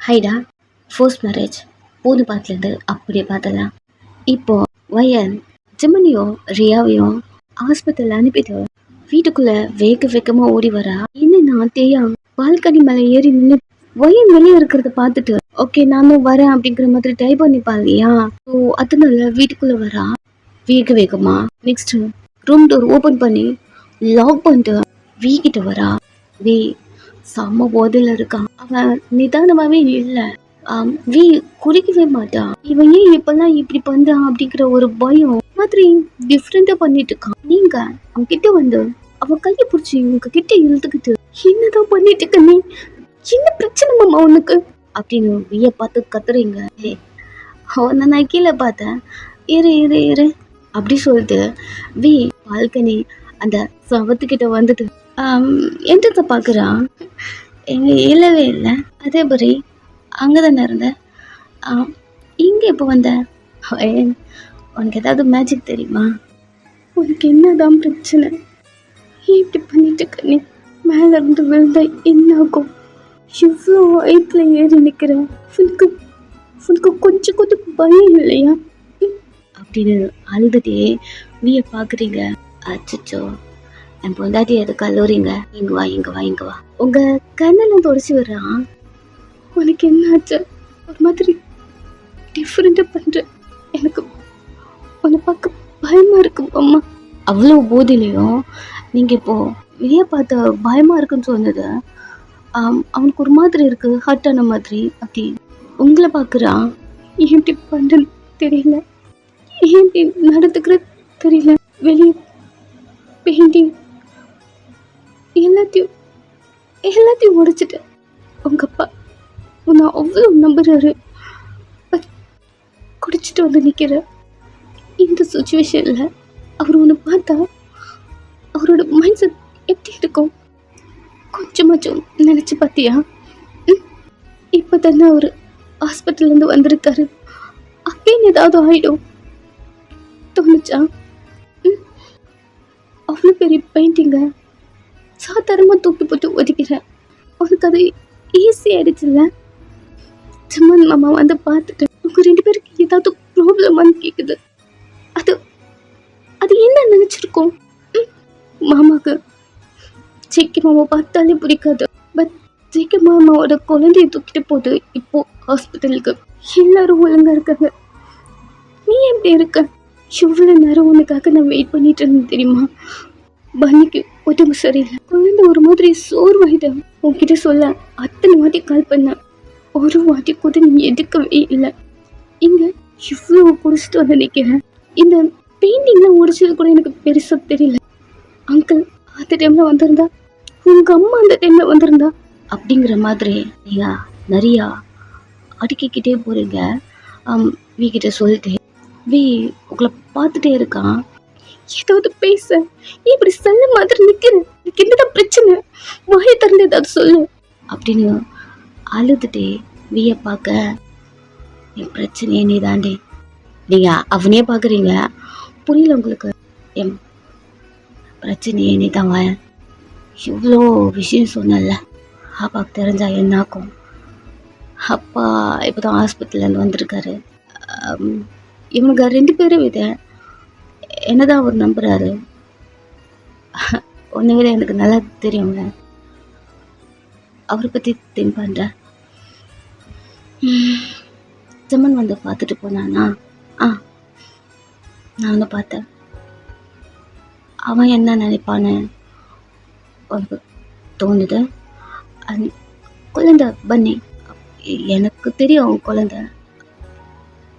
ஹைடா, force marriage பூந்து பார்த்துலேருந்து அப்படியே பார்த்தலாம். இப்போ வயல் ஜெமினியோ ரியாவையும் ஆஸ்பத்திரியில் அனுப்பிட்டு வீட்டுக்குள்ள வேக வேகமா ஓடி வரா. என்னன்னா தேயா பால்கனி மேலே ஏறி நின்று வயல் வெளியே இருக்கிறத பார்த்துட்டு ஓகே நானும் வரேன் அப்படிங்கிற மாதிரி ட்ரை பண்ணிப்பா இல்லையா. ஸோ அதனால வீட்டுக்குள்ள வரா வேக வேகமா. நெக்ஸ்ட் ரூம் டோர் ஓபன் பண்ணி லாக் பண்ணிட்டு வீ கிட்ட வரா. வீ செம்ம போதில் இருக்கான். அவன் நிதானமாவே இல்ல. வீ குடிக்கவே மாட்டான். இவன் ஏன் இப்பெல்லாம் இப்படி பண்றான் அப்படிங்கிற ஒரு பயம் மாதிரி டிஃப்ரெண்டா பண்ணிட்டு இருக்கான். நீங்க அவன் கிட்ட வந்து அவன் கையை பிடிச்சி உங்க கிட்ட இழுத்துக்கிட்டு என்னதான் பண்ணிட்டு இருக்க நீ, என்ன பிரச்சனை மாமா உனக்கு அப்படின்னு வீய பார்த்து கத்துறீங்க. அவனை நான் கீழே பார்த்தேன். இரு இரு இரு அப்படி சொல்லிட்டு வீ பால்கனி அந்த சவத்துக்கிட்ட வந்துட்டு என்னத்தை பார்க்குறான். எங்க இல்லவே இல்லை, அதே மாதிரி அங்கதானே இருந்த, இங்க இப்போ வந்த, உனக்கு ஏதாவது மேஜிக் தெரியுமா, உனக்கு என்னதான் பிரச்சனை, இப்படி பண்ணிட்டு இருக்க நீ, மேல இருந்து விழுந்தா என்ன ஆகும், இவ்வளோ வயிற்றுல ஏறி நிற்கிறேன், உனக்கு கொஞ்சம் கொஞ்சம் பயம் இல்லையா அப்படின்னு அழுதுட்டே வீய பார்க்குறீங்க. அச்சோ என் பொண்டாட்டி எது கல்லூரிங்க, இங்க வா இங்க வா இங்க வா, உங்க கண்ணெல்லாம் தொடச்சி விடுறான். உனக்கு என்ன ஆச்சு, ஒரு மாதிரி டிஃப்ரெண்டா பண்ற, எனக்கு உன்னை பார்க்க பயமா இருக்கு அம்மா. அவ்வளோ போதிலையும் நீங்க இப்போ வெளியே பார்த்த பயமா இருக்குன்னு சொன்னது அவனுக்கு ஒரு மாதிரி இருக்கு, ஹர்ட் ஆன மாதிரி. அப்படி உங்களை பார்க்குறான். எப்படி பண்றேன்னு தெரியல, எப்படி நடந்துக்கிறது தெரியல, வெளியே பெயிண்டிங் எல்லாத்தையும் உடைச்சிட்டேன். உங்க அப்பா உன்னை அவ்வளோ நம்புறாரு, குடிச்சிட்டு வந்து நிற்கிற இந்த சுச்சுவேஷன்ல அவர் உன்னை பார்த்தா அவரோட மைண்ட் செட் எப்படி இருக்கும் கொஞ்சமாச்சும் நினைச்சு பார்த்தியா? இப்போ தானே அவர் ஹாஸ்பிட்டல்லேருந்து வந்திருக்காரு, அப்படின்னு ஏதாவது ஆயிடும் தோணுச்சா? அவ்வளோ பெரிய பெயிண்டிங்க சாதாரணமாக தூக்கி போட்டு ஒதுக்கிறேன், உனக்கு அது ஈஸி ஆயிடுச்சுல்ல. ஜமன் மாமா வந்து பார்த்துட்டு உங்க 2 பேருக்கு ஏதாவது ப்ராப்ளமான்னு கேட்குது. அது அது என்ன நினைச்சிருக்கோம்? மாமாவுக்கு ஜெய்கி மாமா பார்த்தாலே பிடிக்காது. பட் ஜெய்கி மாமாவோட குழந்தைய தூக்கிட்டு போகுது இப்போ ஹாஸ்பிட்டலுக்கு. எல்லாரும் ஒழுங்கா இருக்காங்க, நீ எப்படி இருக்க? இவ்வளோ நேரம் உனக்காக நான் வெயிட் பண்ணிட்டு இருந்தேன் தெரியுமா? பன்னிக்கு உடம்பு சரியில்லை, குழந்தை ஒரு மாதிரி சோர்வாயிட்டேன். உன்கிட்ட சொல்ல அத்தனை வாட்டி கால் பண்ணேன், ஒரு வாட்டி கூட நீ எடுக்கவே இல்லை. இங்க இவ்வளோ குடிச்சிட்டு வந்து நிற்கிறேன். இந்த பெயிண்டிங்லாம் உடைச்சது கூட எனக்கு பெருசாக தெரியல. அங்கிள் அந்த டைம்ல வந்திருந்தா, உங்க அம்மா அந்த டைம்ல வந்திருந்தா அப்படிங்கிற மாதிரி நீங்க நிறையா அடுக்கிக்கிட்டே போறீங்க. வீக்கிட்ட சொல்லிட்டு வீ உங்களை பார்த்துட்டே இருக்கான். ஏதாவது பேச இப்படி சொல்ல மாதிரி நிற்கிறேன், எனக்கு என்னதான் பிரச்சனை, வாயை திறந்து ஏதாவது சொல்லு அப்படின்னு அழுதுட்டே வீய பார்க்க, என் பிரச்சனையே நீ தாண்டி, நீங்க அவனே பார்க்குறீங்க, புரியல உங்களுக்கு, என் பிரச்சனையே நீ தான். இவ்வளோ விஷயம் சொன்னல, அப்பாவுக்கு தெரிஞ்சா என்னாக்கும்? அப்பா இப்போ தான் ஹாஸ்பிட்டல்லேருந்து வந்திருக்காரு. இவனுங்க 2 பேரும் வித என்னதான் அவர் நம்புறாரு. உன்னை விட எனக்கு நல்லா தெரியுங்க, அவரை பற்றி திங்க் பண்ணுறேன். ஜமன் வந்து பார்த்துட்டு போனானா? நான் வந்து பார்த்தேன். அவன் என்ன நினைப்பான்னு உனக்கு தோணுது? குழந்தை பன்னி, எனக்கு தெரியும் அவன் குழந்தை,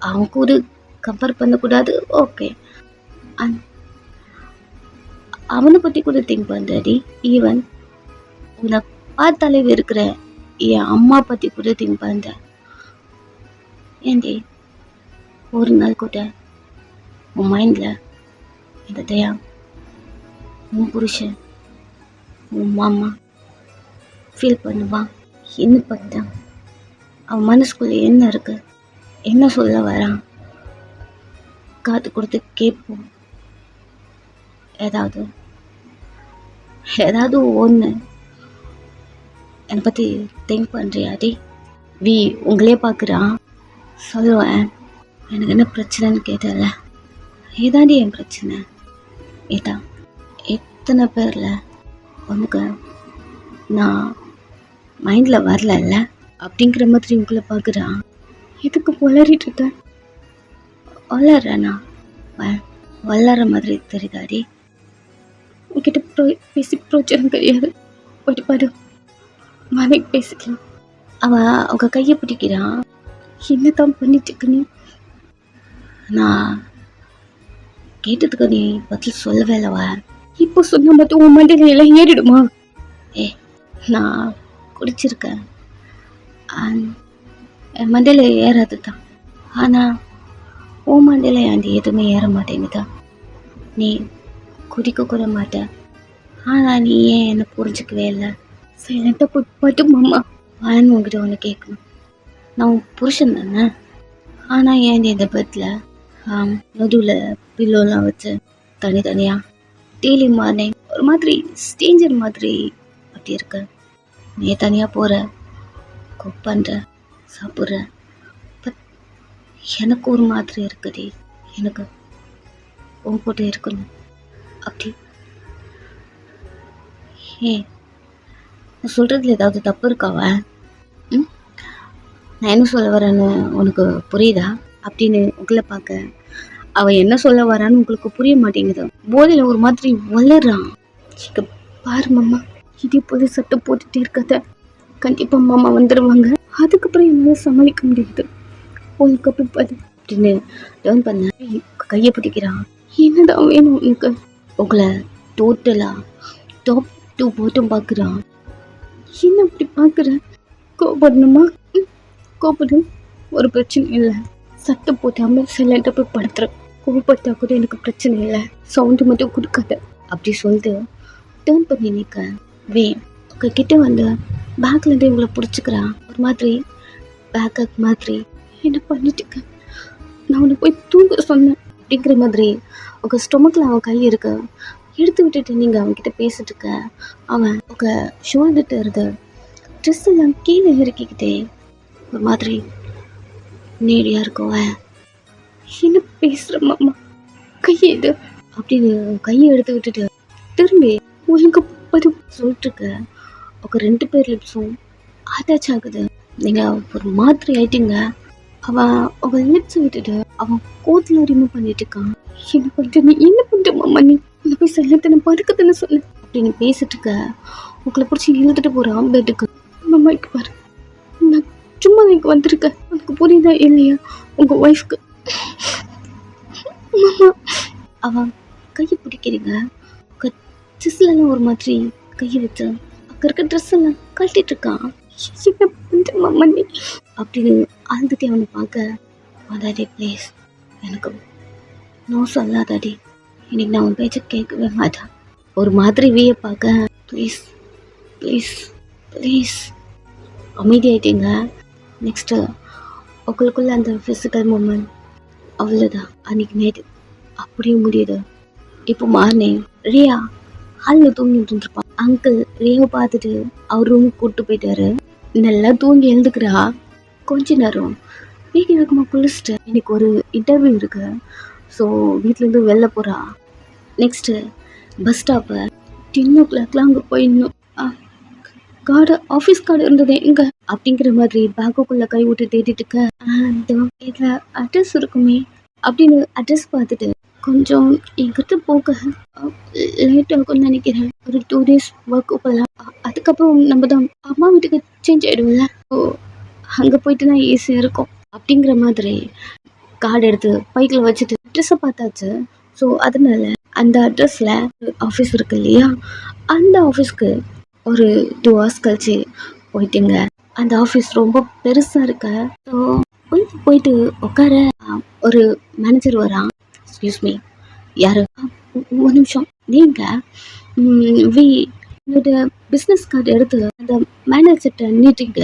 அவன் கூட கம்பேர் பண்ணக்கூடாது. ஓகே, அவனை பற்றி கூட திங்க் பண்ணுறடி. ஈவன் உன்னை பார்த்தாலே இருக்கிற என் அம்மா பற்றி கூட திங்க் பண்ணுறேன். ஏண்டி ஒரு நாள் கூட உன் மைண்டில் இந்த தயா, உன் புருஷன், உன் மாமா ஃபீல் பண்ணுவான், என்ன பண்ணுறான், அவன் மனசுக்குள்ளே என்ன இருக்கு, என்ன சொல்ல வரான், காது கொடுத்து கேட்போம். ஏதாவது ஒன்று என்னை பற்றி திங்க் பண்ணுறியாடி? வி உங்களே பார்க்குறான். சொல்லுவேன், எனக்கு என்ன பிரச்சனைன்னு கேட்டல, ஏதாண்டி என் பிரச்சனை? ஏதான் எத்தனை பேரில் உனக்கு நான் மைண்டில் வரல அப்படிங்கிற மாதிரி உங்களை பார்க்குறான். எதுக்கு வளரிட்டு இருக்க? வளர்றேண்ணா வளர மாதிரி தெரியுதாடி? உங்ககிட்ட பேசி பிரோஜனம் கிடையாது. போயிட்டு பாரு, மனைக்கு பேசிக்கலாம். அவன் அவங்க கையை பிடிக்கிறான். என்னதான் பண்ணிட்டு இருக்க நீ? நான் கேட்டதுக்கு நீ பதில் சொல்லவே இல்லவா? இப்போ சொன்ன மட்டும் உன் மண்டையில எல்லாம் ஏறிடுமா? நான் குடிச்சிருக்கேன், என் மண்டையில ஏறாது தான். ஆனால் உன் மண்டையில ஏண்டி எதுவுமே ஏற மாட்டேங்குதா? நீ குடிக்க கூட மாட்ட, ஆனால் நீ ஏன் என்னை புரிஞ்சுக்கவே இல்லை? சைலண்டாக போய் மட்டும் மாமா வான்னு உங்ககிட்ட ஒன்று கேட்கணும். நான் உன் புருஷன் தானே, ஆனால் ஏன் இந்த பெட்டில் நடுவில் பில்லோலாம் வச்சு தனித்தனியாக டெய்லி மார்னிங் ஒரு மாதிரி ஸ்டேஞ்சர் மாதிரி அப்படி இருக்க? நீ தனியாக போகிற, குக் பண்ணுற, சாப்பிட்ற. பட் எனக்கு ஒரு மாதிரி இருக்குடி. எனக்கு உன் கூட இருக்கணும் அப்படி. நான் சொல்கிறதுல ஏதாவது தப்பு இருக்காவ? நான் என்ன சொல்ல வரேன்னு உனக்கு புரியுதா? அப்படின்னு உங்களை பார்க்க அவன் என்ன சொல்ல வரான்னு உங்களுக்கு புரிய மாட்டேங்குது. போதையில் ஒரு மாதிரி வளர்றான். பாரு மாமா, இதே போது சட்டை போட்டுட்டு இருக்காத, கண்டிப்பாக மாமா வந்துடுவாங்க. அதுக்கப்புறம் என்னால் சமாளிக்க முடியாது. உங்களுக்கு அப்படி பாரு அப்படின்னு டேர்ன் பண்ண கையை பிடிக்கிறான். என்னதான் வேணும் உனக்கு? உங்களை டோட்டலாக டாப் டூ பாட்டம் பார்க்குறான். என்ன அப்படி பார்க்குற? கோபப்படணுமா? கோபப்படும், ஒரு பிரச்சனை இல்லை. சட்டை போட்டாமல் சைலண்டாக போய் படுத்துறேன். கோபப்பட்டா கூட எனக்கு பிரச்சனை இல்லை, சவுண்டு மட்டும் கொடுக்காத அப்படி சொல்லிட்டு டேர்ன் பண்ணி நிற்க வே உங்கள் கிட்ட வந்து பேக்லேருந்து இவங்களை பிடிச்சிக்கிறான். ஒரு மாதிரி பேக்கப் மாதிரி. என்ன பண்ணிட்டு இருக்க? நான் உன்னை போய் தூங்க சொன்னேன் அப்படிங்கிற மாதிரி உங்கள் ஸ்டொமக்கில் அவன் கை இருக்கு. எடுத்து விட்டுட்டு நீங்கள் அவன்கிட்ட பேசிட்டு இருக்க. அவன் உங்கள் ஷோல்டர்கிட்ட இருந்த ட்ரெஸ் எல்லாம் கீழே இறக்கிக்கிட்டே ஒரு மாதிரி நேடியாக இருக்குவன். என்ன பேசுகிற மாமா, கையை இது அப்படின்னு கையை எடுத்து விட்டுட்டு திரும்பி ஒழுங்கு பது சொல்லிட்டுருக்க. உங்கள் 2 பேர் லிப்ஸும் அட்டாச் ஆகுது. நீங்கள் ஒரு மாதிரி ஆயிட்டீங்க. அவன் அவள் லிப்ஸை விட்டுட்டு அவன் கோத்தில் ரிமூவ் பண்ணிட்டு இருக்கான். என்ன பண்ணிட்டு நீ என்ன பண்ணிட்டு மாமா? நீ உன்னை போய் செல்லத்தனை படுக்கத்தானே சொன்ன அப்படின்னு பேசிட்டு இருக்க. உங்களை பிடிச்சி இழுத்துட்டு போகிறான் பெட்டுக்கு. மாமா இங்கே பாரு, நான் சும்மா இங்கே வந்திருக்கேன், உனக்கு புரியுதா இல்லையா? உங்கள் ஒய்ஃப்க்கு மாமா அவன் கையை பிடிக்கிறீங்க. ட்ரெஸ்லாம் ஒரு மாதிரி கையை வச்சு அங்கே இருக்க ட்ரெஸ் எல்லாம் கழட்டிட்டு இருக்கான். என்ன பண்ணுற மாமா நீ அப்படின்னு அழுதுட்டே அவனை பார்க்க. அதாடி ப்ளீஸ் எனக்கு நோ சொல்லாதாடி, இன்னைக்கு நான் உன் பேச்சை கேட்கவே மாட்டேன். ஒரு மாதிரி வீயை பார்க்க. ப்ளீஸ் ப்ளீஸ் ப்ளீஸ் அமைதியாயிட்டீங்க. நெக்ஸ்ட்டு உங்களுக்குள்ள அந்த ஃபிசிக்கல் மூமெண்ட் அவ்வளோதான். அன்றைக்கி நைட்டு அப்படியே முடியுது. இப்போ மார்னிங் ரியா ஹாலில் தூங்கிட்டு இருந்திருப்பான். அங்கிள் ரியாவை பார்த்துட்டு அவர் ரூமுக்கு கூப்பிட்டு போயிட்டாரு. நல்லா தூங்கி எழுந்துக்கிறா. கொஞ்ச நேரம் வீட்டு வேகமாக குளிச்சுட்டு இன்னைக்கு ஒரு இன்டர்வியூ இருக்கு, ஸோ வீட்டிலேருந்து வெளில போகிறா. நெக்ஸ்ட்டு பஸ் ஸ்டாப்பு 10 o'clock அங்கே போயிடணும். கார்டு ஆஃபீஸ் கார்டு இருந்தது எங்கே அப்படிங்கிற மாதிரி பேக்குக்குள்ளே கை விட்டு தேடிட்டு இருக்க. இதில் அட்ரஸ் இருக்குமே அப்படின்னு அட்ரஸ் பார்த்துட்டு கொஞ்சம் என்கிட்ட போக லேட் ஆகும்னு நினைக்கிறேன். ஒரு 2 days ஒர்க் போகலாம், அதுக்கப்புறம் நம்ம தான் அம்மா வீட்டுக்கு சேஞ்ச் ஆகிடும்ல, ஸோ அங்கே போயிட்டு தான் ஈஸியாக இருக்கும் அப்படிங்கிற மாதிரி கார்டு எடுத்து பைக்கில் வச்சுட்டு அட்ரெஸ்ஸை பார்த்தாச்சு. ஸோ அதனால அந்த அட்ரஸில் ஆஃபீஸ் இருக்கு இல்லையா, அந்த ஆஃபீஸ்க்கு ஒரு 2 hours கழிச்சு போயிட்டுங்க. அந்த ஆஃபீஸ் ரொம்ப பெருசாக இருக்க. ஸோ போயிட்டு உட்கார ஒரு மேனேஜர் வரான். எக்ஸ்கியூஸ் மீ, யார்? ஒரு நிமிஷம், நீங்கள் என்னோட பிஸ்னஸ் கார்டு எடுத்து அந்த மேனேஜர்கிட்ட நீட்டிங்க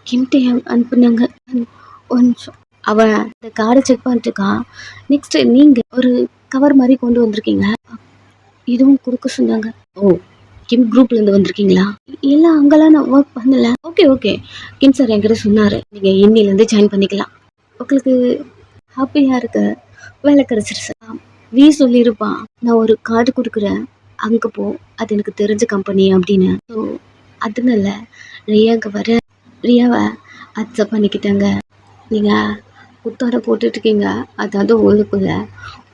கிம்ட்டே அனுப்புனாங்க. ஒரு நிமிஷம், அவன் அந்த கார்டை செக் பண்ணிட்டு இருக்கான். நெக்ஸ்ட்டு நீங்கள் ஒரு கவர் மாதிரி கொண்டு வந்திருக்கீங்க, இதுவும் கொடுக்க சொன்னாங்க. ஓ கிம் குரூப்லேருந்து வந்திருக்கீங்களா? இல்லை அங்கெல்லாம் நான் ஒர்க் பண்ணல. ஓகே ஓகே, கிம் சார் என்கிட்ட சொன்னார், நீங்கள் இன்னிலேருந்து ஜாயின் பண்ணிக்கலாம், உங்களுக்கு ஹாப்பியாக இருக்க வேலை கிடச்சிருச்சு. வி சொல்லியிருப்பான், நான் ஒரு கார்டு கொடுக்குறேன், அங்கே போ, அது எனக்கு தெரிஞ்ச கம்பெனி அப்படின்னு. ஸோ அதனால ரியாவுக்கு வர ரியாவை அக்செப்ட் பண்ணிக்கிட்டாங்க. நீங்கள் புத்தாடை போட்டுட்ருக்கீங்க, அதாவது உள்ளுக்குள்ள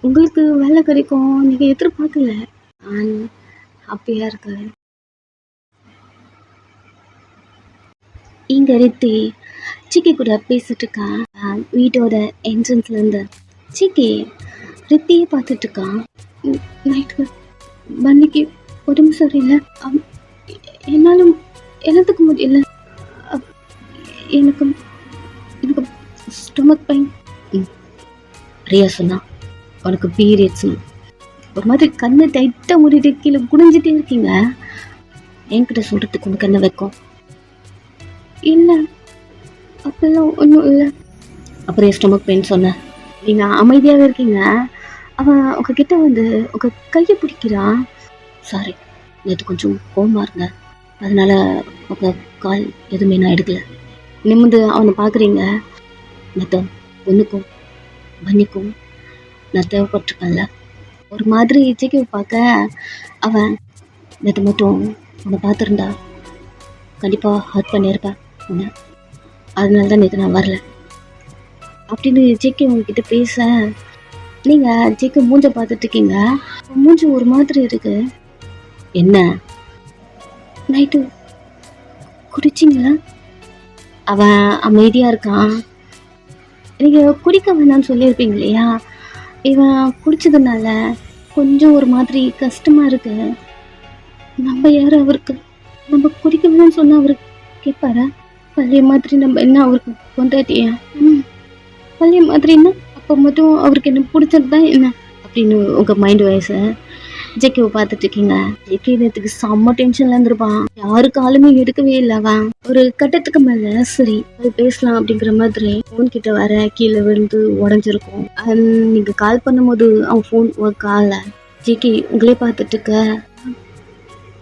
உங்களுக்கு வேலை கிடைக்கும் நீங்கள் எதிர்பார்க்கல. நான் ஹாப்பியாக இருக்கு. இங்கே ரித்தி சிக்கி கூட பேசிட்டு இருக்கான். வீட்டோட என்ட்ரன்ஸ்லேருந்து சிக்கி ரித்தியை பார்த்துட்டு இருக்கான். நைட்டு பன்னிக்கு உடம்பு சரியில்லை, என்னாலும் எழுத்துக்க முடியல, எனக்கு எனக்கு ஸ்டொமக் பெயின். ரியா சொன்னா, உனக்கு பீரியட்ஸ் ஒரு மாதிரி கண்ணை டைட்டாக மூடிட்டு கீழே குடிஞ்சிட்டே இருக்கீங்க, என்கிட்ட சொல்கிறதுக்கு உனக்கு என்ன வைக்கும்? இல்லை அப்பெல்லாம் ஒன்றும் இல்லை. அப்புறம் ஸ்டொமக் பெயின் சொன்ன, நீங்கள் அமைதியாகவே இருக்கீங்க, அவன் உங்ககிட்ட வந்து உங்கள் கையை பிடிக்கிறான். சாரி, நேற்று கொஞ்சம் கோவமாக இருந்தேன், அதனால் உங்கள் கால் எதுவுமே நான் எடுக்கலை. நிமிந்து அவனை பார்க்குறீங்க. நேற்று பொண்ணுக்கும் பன்னிக்கும் நான் தேவைப்பட்டிருக்கேன்ல. ஒரு மாதிரி இச்சைக்கு பார்க்க அவன், நேற்று மட்டும் உன்னை பார்த்துருந்தா கண்டிப்பாக ஹர்ட் பண்ணியிருப்பேன் உன்னை, அதனால தான் நேற்று நான் வரல அப்படின்னு ஜேகே உங்ககிட்ட பேச, நீங்கள் ஜேகே மூஞ்ச பார்த்துட்ருக்கீங்க. மூஞ்சி ஒரு மாதிரி இருக்கு. என்ன நைட்டு குடிச்சிங்களா? அவன் அமைதியாக இருக்கான். நீங்கள் குடிக்க வேணான்னு சொல்லியிருப்பீங்க இல்லையா, இவன் குடிச்சதுனால கொஞ்சம் ஒரு மாதிரி கஷ்டமாக இருக்கு. நம்ம யார் அவருக்கு? நம்ம குடிக்க வேணான்னு சொன்னால் அவருக்கு கேட்பாரா? பழைய மாதிரி நம்ம என்ன அவருக்கு கொண்டாட்டியா? பழைய மாதிரின்னா அப்போ மட்டும் அவருக்கு என்ன பிடிச்சது தான் என்ன அப்படின்னு உங்கள் மைண்ட் வாய்ஸை ஜேகேவை பார்த்துட்டு இருக்கீங்க. ஜேகே நேற்றுக்கு செம்ம டென்ஷன்ல இருந்திருப்பான், யாருக்கு ஆளுமே எடுக்கவே இல்லை. அவன் ஒரு கட்டத்துக்கு மேலே சரி அது பேசலாம் அப்படிங்கிற மாதிரி ஃபோன் கிட்ட வர கீழே விழுந்து உடஞ்சிருக்கும். நீங்கள் கால் பண்ணும்போது அவன் ஃபோன் ஒர்க் ஆகலை. ஜேகே உங்களே பார்த்துட்டு இருக்க,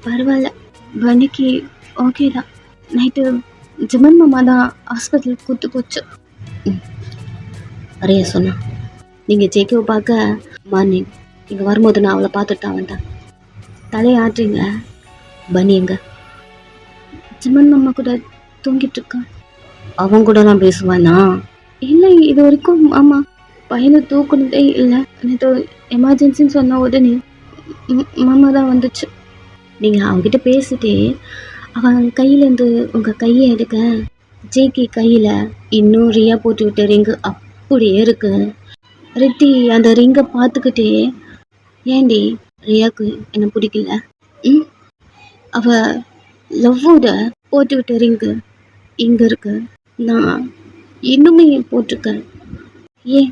பரவாயில்ல பன்னிக்கு ஓகே தான், நைட்டு ஜிமன் மாமா தான் ஹாஸ்பிட்டல் கூட்டு போச்சு நிறைய சொன்னா. நீங்கள் ஜேகேவை பார்க்க மார்னிங் இங்கே வரும்போது நான் அவளை பார்த்துட்டு வந்தேன். தலையாட்டுறீங்க. பனி எங்க? ஜிமன் மாமா கூட தூங்கிட்டு இருக்கான். அவங்க கூட நான் பேசுவானா? இல்லை, இது வரைக்கும் மாமா பையனை தூக்குனதே இல்லை. நேற்று எமர்ஜென்சின்னு சொன்ன உடனே மாமா தான் வந்துச்சு. நீங்கள் அவகிட்ட பேசிட்டே அவன் கையிலேருந்து உங்கள் கையை எடுக்க, ஜேகே கையில் இன்னும் ரியா போட்டு விட்ட ரிங்கு அப்படியே இருக்கு. ரித்தி அந்த ரிங்கை பார்த்துக்கிட்டே, ஏண்டி ரியாவுக்கு என்ன பிடிக்கல? அவ லவ்வோட போட்டு விட்ட ரிங்கு இங்கே இருக்கு, நான் இன்னுமே போட்டிருக்கேன், ஏன்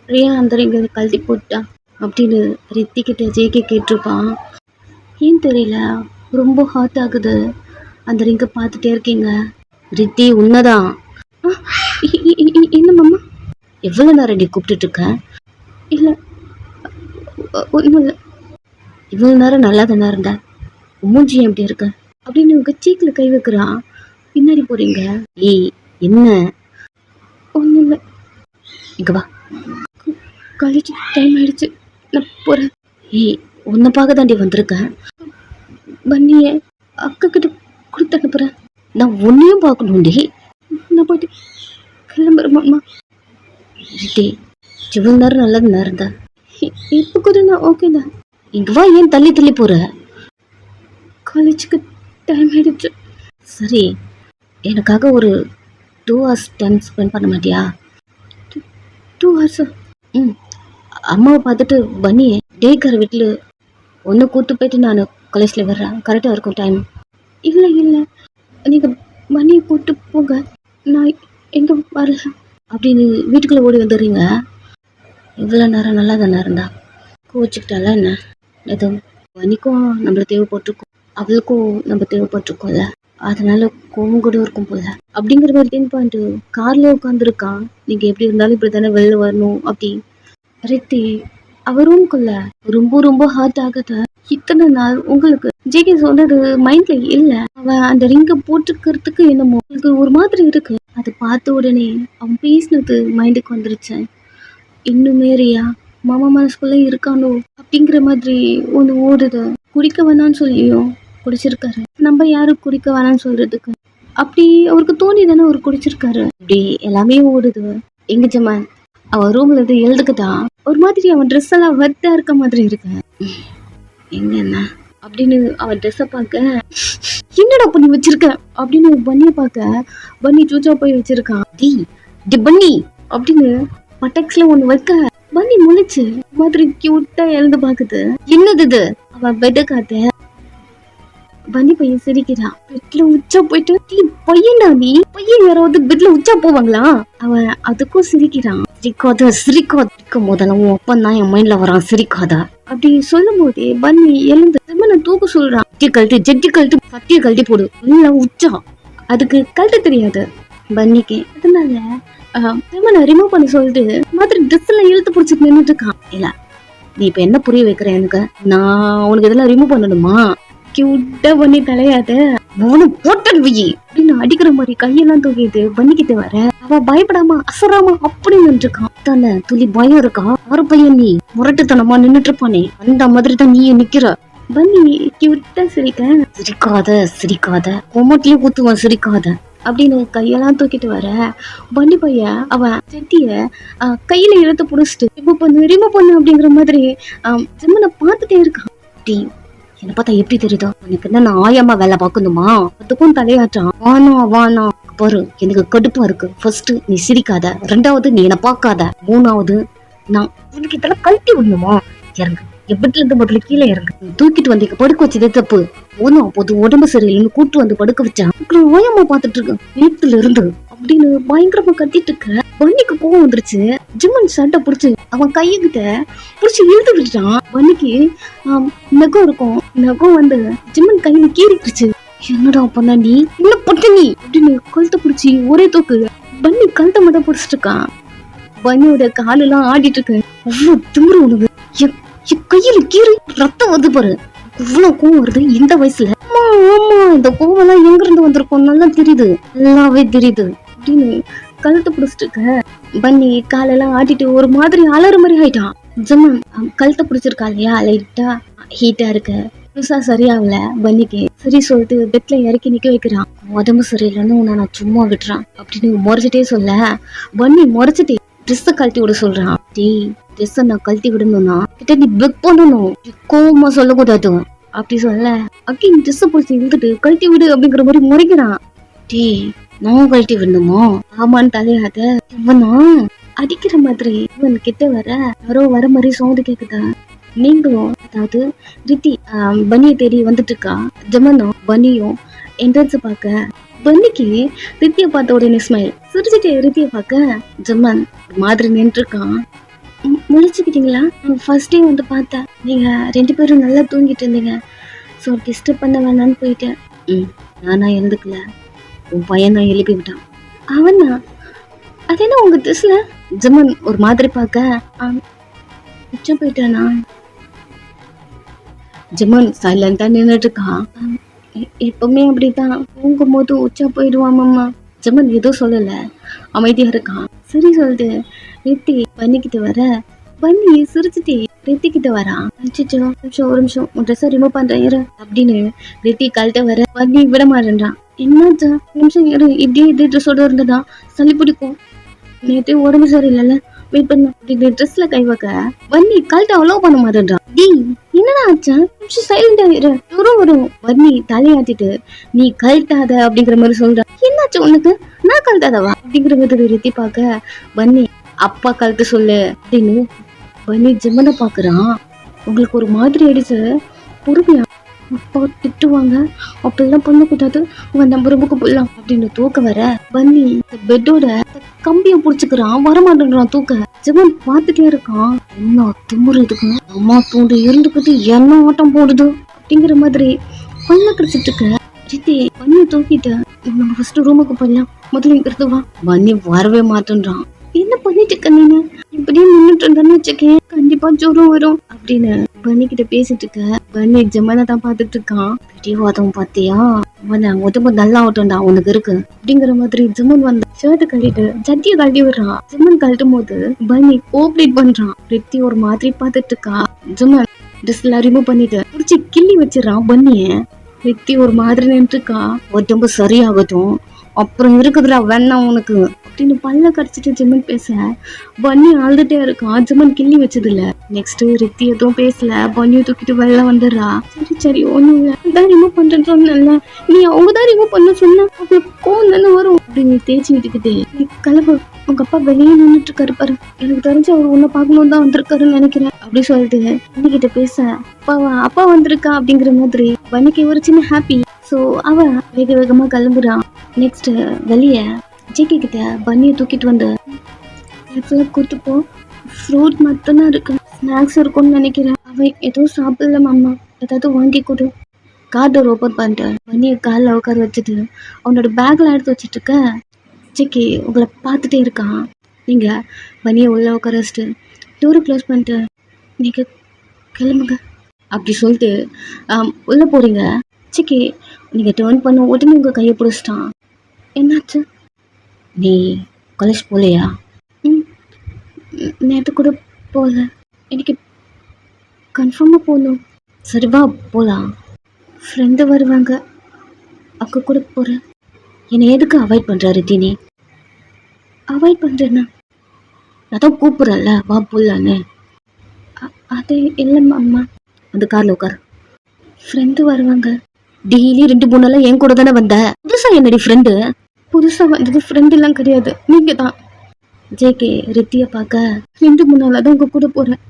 ரியா அந்த ரிங்கை கழட்டி போட்டா அப்படின்னு ரித்திக்கிட்ட ஜேகே கேட்டிருப்பான். ஏன் தெரியல, ரொம்ப ஹார்ட் ஆகுது, அந்த ரிங்கை பார்த்துட்டே இருக்கீங்க. ரித்தி உண்மைதான். என்ன மாமா, எவ்வளோ நேரம் நீ கூப்பிட்டுட்டு இருக்க? இல்லை ஒன்றும் இல்லை, இவ்வளோ நேரம் நல்லா தானே இருந்த, மூஞ்சி எப்படி இருக்க அப்படின்னு உங்க சீக்கில் கை வைக்கிறான். பின்னாடி போறீங்க. ஏய் என்ன? ஒன்றும் இல்லை, இங்கே வா, காலேஜ் டைம் ஆயிடுச்சு, நான் போகிறேன். ஏய் உன்னை பார்க்க தாண்டி வந்திருக்கேன், பன்னியை அக்கா கிட்ட கொடுத்து அனுப்புகிறேன். நான் ஒன்றையும் பார்க்கணுண்டி, நான் போயிட்டு கிளம்புறேன் மாமா. டே இவ்வளோ நேரம் நல்லது நேரம் தான், இப்போ கூட நான் ஓகே தான். இங்கே வா, ஏன் தள்ளி தள்ளி போகிற? காலேஜுக்கு டைம் ஆயிடுச்சு. சரி, எனக்காக ஒரு 2 hours டைம் ஸ்பெண்ட் பண்ண மாட்டியா? 2 hours? அம்மாவை பார்த்துட்டு பன்னியை டே கார வீட்டில் ஒன்று கூட்டு போயிட்டு நான் காலேஜில் வர்றேன், கரெக்டாக இருக்கும் டைம். இல்லை இல்லை, நீங்கள் பன்னியை கூப்பிட்டு போங்க, நான் எங்கே வரல அப்படின்னு வீட்டுக்குள்ளே ஓடி வந்துடுறீங்க. இவ்வளோ நேரம் நல்லா தானே இருந்தா, கோச்சிக்கிட்டால என்ன? எதுவும் பன்னிக்கும் நம்மள தேவைப்பட்டிருக்கோம், அவளுக்கும் நம்ம தேவைப்பட்டிருக்கோம்ல, அதனால கோவம் கூட இருக்கும் போல அப்படிங்கிற மாதிரி திங்க் பண்ணிட்டு காரில் உட்காந்துருக்கான். நீங்கள் எப்படி இருந்தாலும் இப்படி தானே வெளில வரணும் அப்படி. ரித்தி அவர் ரூம்குள்ள ரொம்ப ரொம்ப ஹார்ட் ஆகுது. இத்தனை நாள் உங்களுக்கு ஜேகே சொன்னது மைண்ட்ல இல்ல. அவன் அந்த ரிங்க போட்டுக்கிறதுக்கு என்னமோ உங்களுக்கு ஒரு மாதிரி இருக்கு. அது பார்த்த உடனே அவன் பேசினது மைண்டுக்கு வந்துருச்சு. இன்னுமே ரியா மாமா மனசுக்குள்ள இருக்கானோ அப்படிங்கிற மாதிரி ஒண்ணு ஓடுது. குடிக்க வேணான்னு சொல்லியும் குடிச்சிருக்காரு. நம்ம யாரும் குடிக்க வேணாம்னு சொல்றதுக்கு? அப்படி அவருக்கு தோணி தானே அவர் குடிச்சிருக்காரு. அப்படி எல்லாமே ஓடுது. எங்க ஜமான் அவன் ரூம்ல இருந்து எழுதுக்குதான் ஒரு மாதிரி அவன் ட்ரெஸ் எல்லாம் வர்த்தா இருக்க மாதிரி இருக்கு. எங்க என்ன அப்படின்னு அவன் ட்ரெஸ்ஸை பார்க்க, என்னடா பண்ணி வச்சிருக்க அப்படின்னு பன்னியை பார்க்க, பன்னி சூச்சா போய் வச்சிருக்கான். டி பன்னி அப்படின்னு பட்டக்ஸ்ல ஒண்ணு வைக்க, பன்னி முழிச்சு மாதிரி கியூட்டா எழுந்து பாக்குது. என்னது இது? அவன் பெட்ட காத்த பன்னி பையன் சிரிக்கிறான். பெட்ல உச்சா போயிட்டு, பையனா நீ? பையன் யாராவது பெட்ல உச்சா போவாங்களா? அவன் அதுக்கும் சிரிக்கிறான். சிரிக்காத முதல்ல உன் அப்பந்தான் என் மைண்ட்ல வரான், சிரிக்காத அப்படி சொல்லும் போதே பன்னி எழுந்து ஜெம்மனை தூக்க சொல்றான். ஜெட்டி கழட்டு சத்திய கழட்டி போடு, இல்ல உச்சா. அதுக்கு கழட்ட தெரியாது பன்னிக்கு. அதனால ஜெம்மனை ரிமூவ் பண்ண சொல்லிட்டு மாதிரி ட்ரெஸ் எல்லாம் இழுத்து பிடிச்சிட்டு நின்றுட்டு இருக்கான். இல்ல நீ இப்ப என்ன புரிய வைக்கிற எனக்கு? நான் உனக்கு இதெல்லாம் ரிமூவ் பண்ணணுமா? கியூட்டா பண்ணி தலையாத போட்டன் வை அப்படின்னு அடிக்கிற மாதிரி கையெல்லாம் தூக்கிட்டு பண்ணிக்கிட்டு வர, அவ பயப்படாம அசராம அப்படின்னு இருக்கான். தானே துளி பயம் இருக்கா? ஆறு பையன் நீ முரட்டுத்தனமா நின்னுட்டு இருப்பானே, அந்த மாதிரி தான் நீ நிக்கிற. பன்னி கியூட்டா சிரிக்காத கொமட்டிலே குத்துவான், சிரிக்காத அப்படின்னு கையெல்லாம் தூக்கிட்டு வர, பன்னி பையன் அவன் செட்டிய கையில இழுத்து புடிச்சிட்டு ரிமூவ் பண்ணு அப்படிங்கிற மாதிரி ஜெம்மனை பார்த்துட்டே இருக்கான். என்ன பார்த்தா எப்படி தெரியுதோ? எனக்கு என்ன நான் ஆயமா வேலை பார்க்கணுமா? அதுக்கும் தலையாட்டான். வானா பாரு, எனக்கு கடுப்பா இருக்கு. ஃபர்ஸ்ட் நீ சிரிக்காத, ரெண்டாவது நீ என்ன பார்க்காத, மூணாவது நான் உனக்கு இதெல்லாம் கழட்டி விடணுமா? இறங்கு, எப்பட்டுல இருந்து முதல்ல கீழே இறங்கு. தூக்கிட்டு வந்து படுக்க வச்சதே தப்பு. போது உடம்பு சரியில்லைன்னு கூட்டு வந்து படுக்க வச்சான். ஓயமா பாத்துட்டு இருக்கேன் வீட்டுல இருந்து அப்படின்னு பயங்கரமா கத்திட்டு இருக்க. பன்னிக்கு கோவம் வந்துருச்சு. ஜிம்மன் சட்டை புடிச்சு அவன் கையகிட்ட புடிச்சு இழுத்து விட்டுட்டான். பன்னிக்கு நகம் இருக்கும். நகம் வந்து ஜிம்மன் கையில கீறிடுச்சு. என்னடா பண்ண நீ? என்ன பட்ட நீ அப்படின்னு கழுத்தை புடிச்சு ஒரே தூக்கு. பன்னி கழுத்தை மட்டும் புடிச்சிட்டு இருக்கான். பன்னியோட காலெல்லாம் ஆடிட்டு இருக்கு. அவ்வளவு திமிரு உனக்கு. கையில கீறி ரத்தம் வந்து பாரு. இவ்வளவு கோவம் வருது இந்த வயசுல. ஆமா இந்த கோவம் எல்லாம் எங்க இருந்து வந்திருக்கும் நல்லா தெரியுது, நல்லாவே தெரியுது அப்படின்னு கழுத்து பிடிச்சிட்டு இருக்க. பன்னி காலெல்லாம் ஆட்டிட்டு ஒரு மாதிரி அலற மாதிரி ஆயிட்டான். ஜெம்மன் கழுத்தை பிடிச்சிருக்கா இல்லையா, லைட்டா ஹீட்டா இருக்கு. புதுசா சரியாகல பன்னிக்கு. சரி சொல்லிட்டு பெட்ல இறக்கி நிக்க வைக்கிறான். உடம்பு சரியில்லைன்னு உன்னை நான் சும்மா விட்டுறான் அப்படின்னு முறைச்சிட்டே சொல்ல, பன்னி முறைச்சிட்டே ட்ரெஸ்ஸை கழட்டி விட சொல்றான். ட்ரெஸ்ஸை நான் கழட்டி விடணும்னா கிட்ட நீ பெக் பண்ணணும், கோவமா சொல்லக்கூடாது அப்படி சொல்ல, அக்கின் ட்ரெஸ்ஸை பிடிச்சி இழுத்துட்டு கழட்டி விடு அப்படிங்கிற மாதிரி முறைக்கிறான். நான் கழட்டி விடணுமா? ஆமான்னு தலையாத. இவனா அடிக்கிற மாதிரி இவன் கிட்ட வர, யாரோ வர மாதிரி சவுண்டு கேக்குதா. நீங்களும் அதாவது ரித்தி பன்னியை தேடி வந்துட்டு இருக்கா. ஜெம்மனும் பன்னியும் என்ட்ரன்ஸ் பார்க்க, பன்னிக்கு ரித்திய பார்த்த உடனே ஸ்மைல். சிரிச்சுட்டு ரித்திய பார்க்க ஜெம்மன் மாதிரி நின்று இருக்கான். முழிச்சுக்கிட்டீங்களா? ஃபர்ஸ்ட் டே வந்து பார்த்தா நீங்க 2 பேரும் நல்லா தூங்கிட்டு இருந்தீங்க. ஸோ டிஸ்டர்ப் பண்ண வேணான்னு போயிட்டேன். நானா எழுந்துக்கல, உன் பையன் தான் எழுப்பி விட்டான். அவனா? அது என்ன உங்க ட்ரெஸ்ல? ஜெம்மன் ஒரு மாதிரி பார்க்க, உச்சம் போயிட்டானா? ஜெம்மன் சைலண்டா நின்றுட்டு இருக்கான். எப்பவுமே அப்படித்தான், தூங்கும் போது உச்சா போயிடுவான் மாமா. ஜெம்மன் எதுவும் சொல்லல, அமைதியா இருக்கான். சரி சொல்லிட்டு ரித்தி பண்ணிக்கிட்டு வர, பண்ணி சிரிச்சுட்டே ரித்தி கிட்ட வரான். ஒரு நிமிஷம் உன் ட்ரெஸ்ஸை ரிமூவ் பண்றேன் இரு அப்படின்னு ரித்தி கழட்ட வர, பண்ணி விட மாட்டேன்றான். என்னாச்சா? நிமிஷம் இரு, இப்படியே இதே ட்ரெஸ்ஸோட இருந்ததா சளி பிடிக்கும், நேற்று உடம்பு சரியில்லைல்ல, வெயிட் பண்ண அப்படின்னு ட்ரெஸ்ல கை வைக்க வன்னி கழட்ட அலோவ் பண்ண மாட்டேன்றான். என்னடா ஆச்சா? நிமிஷம் சைலண்டா இரு, வரும் வன்னி தலையாட்டிட்டு நீ கழட்டாத அப்படிங்கிற மாதிரி சொல்றான். என்னாச்சு உனக்கு? நான் கழட்டாதவா அப்படிங்கிற மாதிரி ரித்தி பார்க்க, வன்னி அப்பா கழட்ட சொல்லு அப்படின்னு வன்னி ஜெம்மனை பாக்குறான். உங்களுக்கு ஒரு மாதிரி அடிச்சு பொறுமையா, அப்பா திட்டுவாங்க, அப்படிலாம் பண்ணக்கூடாது, உன் நம்ம ரூமுக்கு போடலாம் அப்படின்னு தூக்க வர, வன்னி பெட்டோட கம்பிய புடிச்சுக்கிறான், வரமாட்டேன்றான் தூக்க. ஜெம்மன் பார்த்துட்டே இருக்கான். என்ன திமுறை இதுக்கு, அம்மா தூண்டு இருந்துக்கிட்டு என்ன ஆட்டம் போடுது அப்படிங்கிற மாதிரி பல்ல கடிச்சிட்டு இருக்க. ரித்தி வன்னிய தூக்கிட்டு நம்ம ஃபர்ஸ்ட் ரூமுக்கு போயிடலாம், முதல்ல இங்கிறது வா. வன்னி வரவே மாட்டேன்றான். என்ன பண்ணிட்டு இருக்க நீங்க? இப்படியே நின்றுட்டு இருந்தான்னு வச்சுக்கேன், கண்டிப்பா ஜுரம் வரும் அப்படின்னு பன்னி கிட்ட பேசிட்டு இருக்க. பன்னி ஜமனை தான் பாத்துட்டு இருக்கான். பிடிவாதம் பாத்தியா, அவன உடம்பு நல்லா ஆகட்டும்டா உனக்கு இருக்கு அப்படிங்கிற மாதிரி ஜமன் வந்த ஷர்ட் கட்டிட்டு ஜட்டிய கழட்டி விடுறான். ஜமன் கழட்டும் போது பன்னி கோஆப்ரேட் பண்றான். பிரித்தி ஒரு மாதிரி பாத்துட்டு இருக்கா. ஜமன் ட்ரெஸ் எல்லாம் ரிமூவ் பண்ணிட்டு புடிச்சு கிள்ளி வச்சிடறான் பன்னிய. பிரித்தி ஒரு மாதிரி நின்றுக்கா. உடம்பு சரியாகட்டும் அப்புறம் இருக்குதுல வேணாம் உனக்கு அப்படின்னு பல்ல கடிச்சிட்டு ஜிம்மன் பேச பன்னி அழுதுட்டே இருக்கான். ஜிம்மன் கிள்ளி வச்சது இல்ல. நெக்ஸ்ட் ரித்தி எதுவும் பேசல. பன்னியை தூக்கிட்டு வெளில வந்துடுறா. சரி சரி ஒண்ணும் இல்ல, அதான் ரிமூவ் பண்றேன்னு நீ அவங்கதான் ரிமூவ் பண்ண சொன்ன, அவங்களுக்கு கோவம் தானே வரும் அப்படின்னு தேய்ச்சி விட்டுக்கிட்டு நீ கிளம்பு, உங்க அப்பா வெளியே நின்றுட்டு இருக்காரு பாரு, எனக்கு தெரிஞ்சு அவர் உன்னை பார்க்கணும் தான் வந்திருக்காருன்னு நினைக்கிறேன் அப்படி சொல்லிட்டு பன்னி கிட்ட பேச அப்பா வந்திருக்கா அப்படிங்கிற மாதிரி பன்னிக்கு ஒரு சின்ன ஹாப்பி. ஸோ அவ வேக வேகமா கிளம்புறான். நெக்ஸ்ட் வெளியே ஜேகே கிட்ட பன்னியை தூக்கிட்டு வந்து கூட்டுப்போ, ஃப்ரூட் மட்டும்தான் இருக்கு, ஸ்நாக்ஸ் இருக்கும்னு நினைக்கிறேன், அவ எதுவும் சாப்பிடல மாமா, ஏதாவது வாங்கி கொடு. கார் டோர் ஓப்பன் பண்ணிட்டு பன்னியை காலில் உட்கார வச்சுட்டு அவனோட பேக்ல எடுத்து வச்சுட்டு இருக்க. ஜேகே உங்களை பார்த்துட்டே இருக்கான். நீங்க பன்னியை உள்ள உட்கார வச்சுட்டு டோரை க்ளோஸ் பண்ணிட்டு நீங்க கிளம்புங்க அப்படி சொல்லிட்டு உள்ள போறீங்க. ஜேகே நீங்க டேர்ன் பண்ண உடனே உங்க கையை பிடிச்சிட்டான். என்னாச்சு, நீ காலேஜ் போகலையா? நேற்று கூட போகல, எனக்கு கன்ஃபார்மாக போகணும். சரி வா போகலாம், ஃப்ரெண்டு வருவாங்க, அங்கே கூட போகிறேன். என்னை எதுக்கு அவாய்ட் பண்ணுற ரித்தினி? அவாய்ட் பண்ணுறேன்னா நான் தான் கூப்பிட்றேன்ல வா போகலான்னு. அது இல்லை அம்மா. அந்த காரில் உட்கார், ஃப்ரெண்டு வருவாங்க. டெய்லி 2-3 நாளா என் கூட தானே வந்த, புதுசா என்னடி ஃப்ரெண்டு? புதுசா வந்தது ஃப்ரெண்ட் எல்லாம் கிடையாது, நீங்க தான். ஜேகே ரித்திய பார்க்க 2-3 நாளா தான் உங்க கூட போறேன்,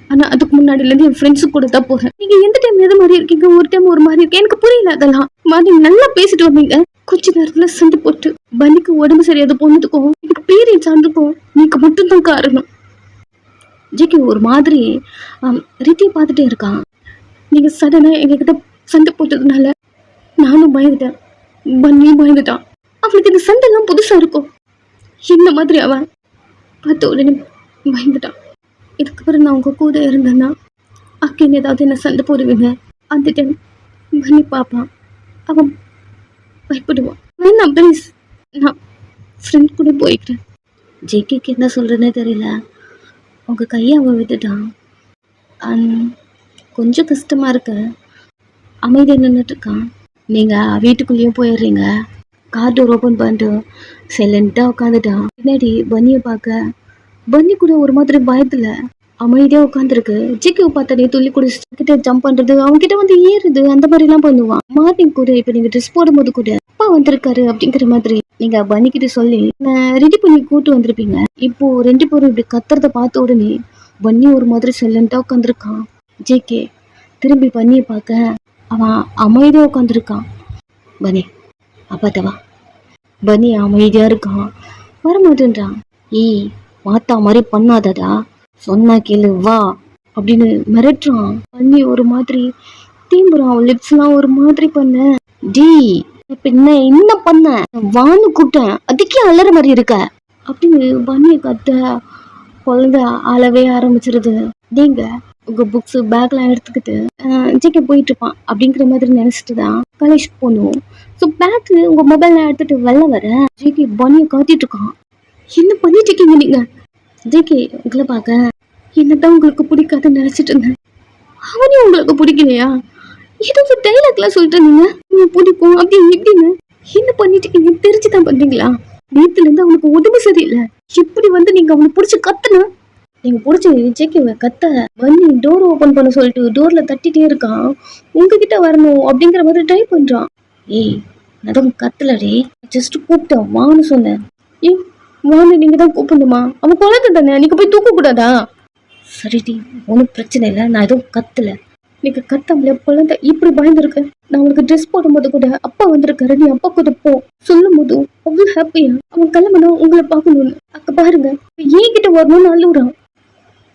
ஆனா அதுக்கு முன்னாடில இருந்து என் ஃப்ரெண்ட்ஸு கூட தான் போறேன். நீங்க எந்த டைம் எது மாதிரி இருக்கீங்க, ஒரு டைம் ஒரு மாதிரி இருக்கு, எனக்கு புரியல. அதெல்லாம் மாதிரி நல்லா பேசிட்டு வந்தீங்க, கொஞ்ச நேரத்துல சண்டை போட்டு பன்னிக்கு உடம்பு சரியாது போனதுக்கும் எனக்கு பீரியட்ஸ் ஆனதுக்கும் நீங்க மட்டும்தான் காரணம். ஜேகே ஒரு மாதிரி ரித்திய பார்த்துட்டே இருக்கான். நீங்க சடனா எங்ககிட்ட சண்டை போட்டதுனால நானும் பயந்துட்டேன், பன்னியும் பயந்துட்டான். அவனுக்கு இந்த சண்டைலாம் புதுசா இருக்கும். என்ன மாதிரி அவன் பார்த்த உடனே பயந்துட்டான். இதுக்கப்புறம் நான் உங்க கூட இருந்தேன்னா அக்கேன்னு ஏதாவது என்ன சண்டை போடுவீங்க. அந்த டைம் பன்னி பார்ப்பான், அவன் பயப்படுவான். வேணாம் ப்ளீஸ், நான் ஃப்ரெண்ட் கூட போய்க்கிறேன். ஜேகேக்கு என்ன சொல்றேன்னே தெரியல. உங்க கையை அவன் விட்டுட்டான். கொஞ்சம் கஷ்டமா இருக்கு. அமைதியாக நின்றுட்டு இருக்கான். நீங்கள் வீட்டுக்குள்ளேயும் போயிடுறீங்க. கார் டோர் ஓப்பன் பண்ணிட்டு சைலண்ட்டாக உட்காந்துட்டான். பின்னாடி பன்னியை பார்க்க பன்னி கூட ஒரு மாதிரி பயத்தில் அமைதியாக உட்காந்துருக்கு. ஜிக்கு பார்த்தாலே துள்ளி குடிச்சிட்டு ஜம்ப் பண்ணுறது, அவன்கிட்ட வந்து ஏறுது, அந்த மாதிரிலாம் பண்ணுவான். மார்னிங் கூட இப்போ நீங்கள் ட்ரெஸ் போடும்போது கூட அப்பா வந்திருக்காரு அப்படிங்கிற மாதிரி நீங்கள் பன்னிக்கிட்ட சொல்லி ரெடி பண்ணி கூட்டு வந்திருப்பீங்க. இப்போ 2 பேரும் இப்படி கத்துறத பார்த்த உடனே பன்னி ஒரு மாதிரி சைலண்ட்டாக உட்காந்துருக்கான். ஜேகே திரும்பி பன்னியை பார்க்க அவன் அமைதியாக உட்காந்துருக்கான். பனி அப்பாத்தவா. பனி அமைதியாக இருக்கான், வரமாட்டேன்றான். ஏய் மாத்தா மாதிரி பண்ணாதடா, சொன்னா கேளு வா அப்படின்னு மிரட்டுறான். பன்னி ஒரு மாதிரி தீம்புறான், லிப்ஸ்லாம் ஒரு மாதிரி பண்ண. டி பின்ன என்ன பண்ண, வான்னு கூப்பிட்டேன், அதுக்கே அலற மாதிரி இருக்க அப்படின்னு பன்னியை கத்த குழந்தை அளவே ஆரம்பிச்சிருது. நீங்க உங்க புக்ஸ் பேக்லாம் எடுத்துக்கிட்டு ஜேகே போயிட்டு இருப்பான் அப்படிங்கிற மாதிரி நினைச்சிட்டு தான் காலேஜ் போகணும். ஸோ பேக்கு உங்க மொபைல்லாம் எடுத்துட்டு வெளில வர ஜேகே பன்னியை காட்டிட்டு இருக்கான். என்ன பண்ணிட்டு இருக்கீங்க நீங்க? ஜேகே உங்களை பார்க்க என்னதான் உங்களுக்கு பிடிக்காதுன்னு நினைச்சிட்டு இருந்தேன், அவனையும் உங்களுக்கு பிடிக்கலையா? ஏதாவது டைலாக்லாம் சொல்லிட்டு இருந்தீங்க, பிடிக்கும் அப்படின்னு இப்படின்னு. என்ன பண்ணிட்டு இருக்கீங்க தெரிஞ்சுதான் பண்றீங்களா? நேத்துல இருந்து அவனுக்கு உடம்பு சரியில்லை, இப்படி வந்து நீங்க அவனை பிடிச்சி கத்துனா நீங்க பிடிச்சி ஜேகேவை கத்த பன்னி டோர் ஓபன் பண்ண சொல்லிட்டு டோர்ல தட்டிட்டே இருக்கான். உங்ககிட்ட வரணும் அப்படிங்கிற மாதிரி ட்ரை பண்றான். ஏய் நடம் கத்தலடி, ஜஸ்ட் கூப்பிட்டேன் வான்னு சொன்னேன். ஏய் வான்னு நீங்க தான் கூப்பிடணுமா? அவன் குழந்தை தானே, நீங்க போய் தூக்க கூடாதா? சரிடி ஒன்றும் பிரச்சனை இல்லை, நான் எதுவும் கத்தல. நீங்க கத்தாமல குழந்தை இப்படி பயந்துருக்கு. நான் உங்களுக்கு ட்ரெஸ் போடும்போது கூட அப்பா வந்திருக்காரு, நீ அப்பா கூட போ சொல்லும் போதும் அவ்வளவு ஹாப்பியா அவன் கிளம்பணும் உங்களை பார்க்கணும்னு. அக்க பாருங்க ஏன்கிட்ட வரணும்னு அழுகுறான்.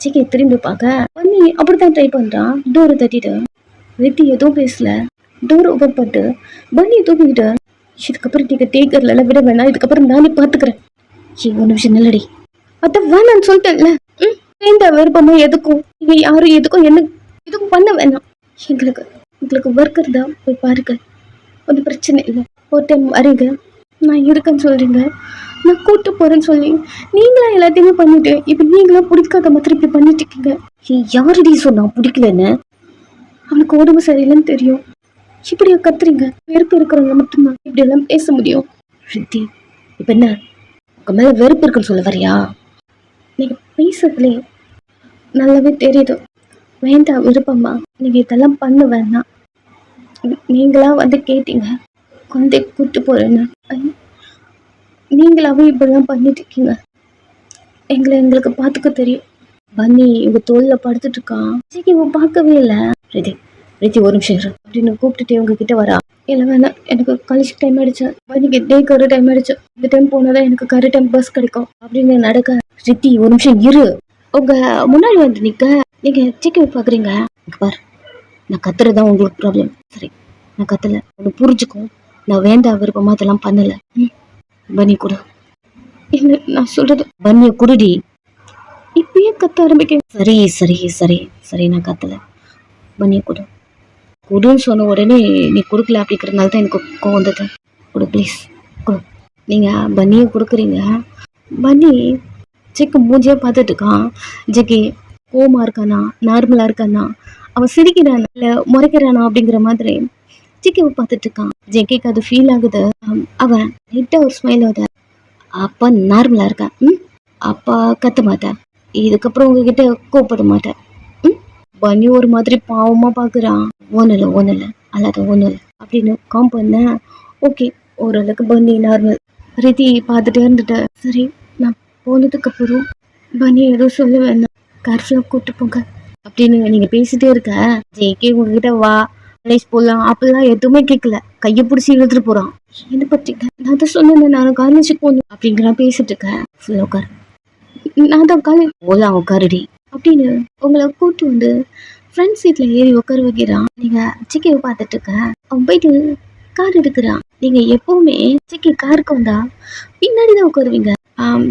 ஜேகே திரும்பி பார்க்க பன்னி அப்படித்தான் ட்ரை பண்றான். டோரை தட்டிட்டு ரித்தி எதுவும் பேசல. டோர் ஓபன் பண்ணிட்டு பன்னியை தூக்கிக்கிட்டு இதுக்கப்புறம் நீங்க டேக்கர்ல விட வேணாம், இதுக்கப்புறம் நானே பாத்துக்கிறேன். ஒரு நிமிஷம் நல்லடி, அதான் வேணான்னு சொல்லிட்டேன்ல. வேண்டாம் விருப்பமா எதுக்கும், நீங்க யாரும் எதுக்கும் என்ன எதுவும் பண்ண வேணாம். எங்களுக்கு உங்களுக்கு ஒர்க் இருந்தா போய் பாருங்க, ஒன்றும் பிரச்சனை இல்லை. ஒரு டைம் வரீங்க, நான் இருக்கேன்னு சொல்றீங்க, நான் கூட்டு போறேன்னு சொல்லி நீங்களா எல்லாத்தையுமே பண்ணிட்டு இப்போ நீங்களா பிடிக்காத மாதிரி இப்படி பண்ணிட்டு இருக்கீங்க. யாருடி சொன்னா பிடிக்கலன்னு? அவனுக்கு உடம்பு சரியில்லைன்னு தெரியும், இப்படியா கத்துறீங்க? வெறுப்பு இருக்கிறவங்க மட்டும்தான் இப்படி எல்லாம் பேச முடியும். ஸ்ருதி, இப்ப என்ன உங்க மேல வெறுப்பு இருக்குன்னு சொல்ல வரியா? நீங்க பேசுறதுலே நல்லாவே தெரியுது. வேண்டாம் விருப்பமா, நீங்க இதெல்லாம் பண்ண வேணாம். நீங்களா வந்து கேட்டீங்க குழந்தை கூட்டு போறேன்னு, நீங்களாவே இப்படிலாம் பண்ணிட்டு இருக்கீங்க. எங்களுக்கு பார்த்துக்க தெரியும். பன்னி உங்க தோல்ல படுத்துட்டு இருக்கான், சரி இவன் பார்க்கவே இல்லை. ரிதி ரிதி ஒரு நிமிஷம் இரு அப்படின்னு கூப்பிட்டுட்டு உங்ககிட்ட வரா. இல்லை வேணாம், எனக்கு காலேஜ் டைம் ஆயிடுச்சு, பன்னிக்கு டேக்கு ஒரு டைம் ஆயிடுச்சு, இந்த டைம் போனாதான் எனக்கு கரெக்ட் டைம் பஸ் கிடைக்கும் அப்படின்னு நடக்க. ரித்தி ஒரு நிமிஷம் இரு, உங்க முன்னாடி வந்து நிக்க நீங்க செக் பாக்குறீங்க. பாரு, நான் கத்துறதுதான் உங்களுக்கு ப்ராப்ளம். சரி, நான் கத்தல, ஒன்று புரிஞ்சுக்கும். நான் வேண்டாம் விருப்பமா அதெல்லாம் பண்ணல. பன்னி கொடு. இல்லை நான் சொல்றது பன்னிய குடுடி. இப்பயே கத்த ஆரம்பிக்க. சரி சரி சரி சரி, நான் கத்தல, பன்னிய கொடு. கொடுன்னு சொன்ன உடனே நீ கொடுக்கல அப்படிங்கிறதுனால தான் எனக்கு கோவம் வந்தது. கொடு ப்ளீஸ் கொடு. நீங்கள் பன்னியை கொடுக்குறீங்க. பன்னி செக்கு மூஞ்சியாக பார்த்துட்டு இருக்கான். ஜெக்கி கோவமாக இருக்கானா நார்மலாக இருக்கானா, அவன் சிரிக்கிறானா இல்லை முறைக்கிறானா அப்படிங்கிற மாதிரி ஜெக்கிவை பார்த்துட்டு இருக்கான். ஜெக்கிக்கு அது ஃபீல் ஆகுது. அவன் லைட்டாக ஒரு ஸ்மைல் ஆகுது. அப்பா நார்மலாக இருக்கான். அப்பா கத்த மாட்டேன், இதுக்கப்புறம் உங்ககிட்ட கோவப்பட மாட்டேன். பன்னி ஒரு மாதிரி பாவமா பாக்குறான். ஒன்னும் இல்லை அல்லாத ஒன்றும் இல்லை அப்படின்னு காம் பண்ண. ஓகே, ஓரளவுக்கு பன்னி நார்மல். ரிதி பார்த்துட்டே இருந்துட்டு, சரி நான் போனதுக்கு அப்புறம் பன்னி எதுவும் சொல்ல வேண்டாம், கேர்ஃபுல்லாக கூப்பிட்டு போங்க அப்படின்னு நீங்க பேசிட்டே இருக்க. ஜேகே உங்ககிட்ட வா காலேஜ் போகலாம் அப்படிலாம் எதுவுமே கேட்கல, கையை பிடிச்சி இழுத்துட்டு போறான். என்ன பற்றிக்க, நான் தான் சொன்னேன் நான் காலேஜுக்கு போகணும் அப்படிங்கிறான். பேசிட்டு இருக்கேன். ஃபுல்லாக உட்காரு, நான் தான் காலேஜ் போகலாம் உட்காருடி அப்படின்னு உங்களை கூட்டு வந்து ஃப்ரண்ட் சீட்ல ஏறி உட்கார வைக்கிறான். நீங்க சிக்கியை பார்த்துட்டு இருக்க. அவன் போயிட்டு கார் எடுக்கிறான். நீங்க எப்பவுமே சிக்கி காருக்கு வந்தா பின்னாடிதான் உட்காருவீங்க.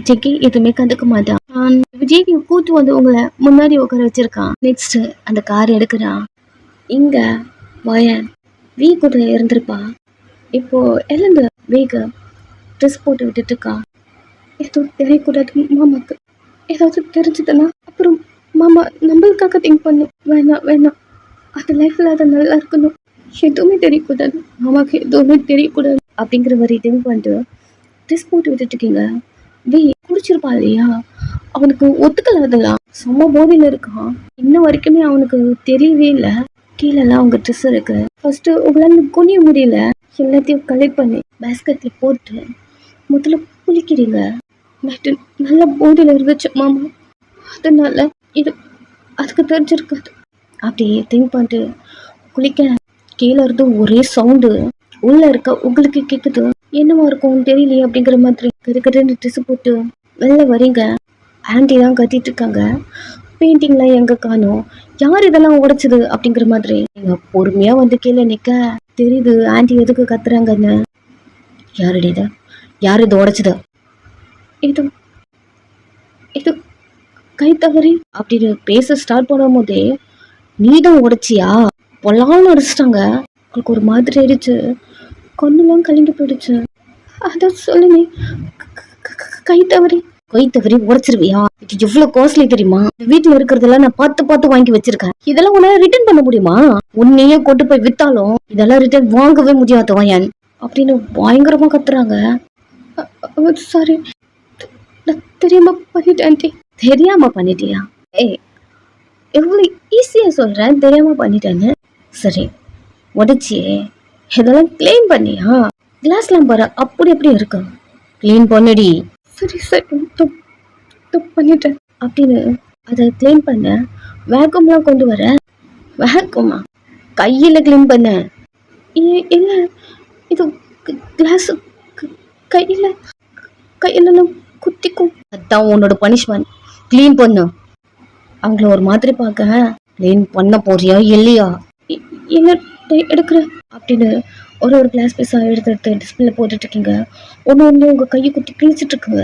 சிக்கி எதுவுமே கண்டுக்க மாட்டான். விஜய்க்கு கூட்டு வந்து உங்களை முன்னாடி உட்கார வச்சிருக்கான். நெக்ஸ்ட் அந்த கார் எடுக்கிறான். இங்க வயன் வீ கூட இருந்திருப்பா, இப்போ எழுந்து வேக ட்ரெஸ் போட்டு விட்டுட்டு இருக்கா. எதுவும் தெரியக்கூடாது மாமாக்கு, ஏதாவது தெரிஞ்சதுன்னா அப்புறம் மாமா நம்மளுக்காக திங்க் பண்ணும். வேணாம் வேணாம், அது லைஃப்ல அது நல்லா இருக்கணும், எதுவுமே தெரியக்கூடாது மாமாக்கு, எதுவுமே தெரியக்கூடாது அப்படிங்கிற மாதிரி திங்க் பண்ணிட்டு ட்ரெஸ் போட்டு விட்டுட்டு இருக்கீங்க. வே குடிச்சிருப்பா இல்லையா, அவனுக்கு ஒத்துக்கல, அதெல்லாம் செம்ம போதையில இருக்கான். இன்ன வரைக்குமே அவனுக்கு தெரியவே இல்லை. கீழெல்லாம் அவங்க ட்ரெஸ் இருக்கு. ஃபர்ஸ்ட் உங்களால குனிய முடியல, எல்லாத்தையும் கலெக்ட் பண்ணி பேஸ்கெட்ல போட்டு முதல்ல குளிக்கிறீங்க. நைட்டு நல்ல போதையில இருந்துச்சு மாமா, அதனால இது அதுக்கு தெரிஞ்சிருக்காது அப்படி திங்க் பண்ணிட்டு குளிக்க. கீழே இருந்து ஒரே சவுண்டு உள்ள இருக்க உங்களுக்கு கேட்குது. என்னவா இருக்கும் தெரியலையே அப்படிங்கிற மாதிரி கருக்கட்டு ட்ரெஸ் போட்டு வெளில வரீங்க. ஆன்டி தான் கத்திட்டு இருக்காங்க. பெயிண்டிங்லாம் எங்க காணோம், யார் இதெல்லாம் உடைச்சது அப்படிங்கிற மாதிரி. நீங்க பொறுமையா வந்து கீழே நிக்க தெரியுது ஆன்டி எதுக்கு கத்துறாங்கன்னு. யாருடைய இது, யார் இது உடைச்சது? இது இது கை தவறி அப்படின்னு பேச ஸ்டார்ட் பண்ணும் போதே நீதான் உடைச்சியா பொல்லான்னு அடிச்சிட்டாங்க. உங்களுக்கு ஒரு மாதிரி ஆயிடுச்சு, கண்ணுலாம் கலங்கி போயிடுச்சு. அதான் சொல்லுங்க, கை தவறி உடைச்சிருவியா? இது எவ்வளவு காஸ்ட்லி தெரியுமா? வீட்டுல இருக்கிறதெல்லாம் நான் பார்த்து பார்த்து வாங்கி வச்சிருக்கேன். இதெல்லாம் உன்னால ரிட்டர்ன் பண்ண முடியுமா? உன்னையே கொண்டு போய் வித்தாலும் இதெல்லாம் ரிட்டர்ன் வாங்கவே முடியாது வாயன் அப்படின்னு பயங்கரமா கத்துறாங்க. சாரி, தெரியாம பண்ணிட்டேன் ஆண்டி. தெரியாம பண்ணிட்டியா? ஏய், எவ்வளவு ஈஸியா சொல்றேன் தெரியாம பண்ணிட்டேன்னு. சரி, உடைச்சியே இதெல்லாம் கிளீன் பண்ணியா? கிளாஸ்லாம் பாரு அப்படி எப்படி இருக்கு, கிளீன் பண்ணடி. சரி சரி பண்ணிட்டேன் அப்படின்னு அதை கிளீன் பண்ண. வேக்யூம்லாம் கொண்டு வர. வேக்யூமா? கையில கிளீன் பண்ண. இல்லை, இது கிளாஸ் கையில குத்திக்கும். அதான் உன்னோட பனிஷ்மெண்ட், கிளீன் பண்ணு. அவங்கள ஒரு மாதிரி பார்க்க, கிளீன் பண்ண போறியா இல்லையா? என்ன எடுக்கிற அப்படின்னு ஒரு கிளாஸ் பீஸா எடுத்து டிஸ்பிளே போட்டுட்டு இருக்கீங்க. ஒன்று உங்க கையை குத்தி கிழிச்சிட்டு இருக்குங்க.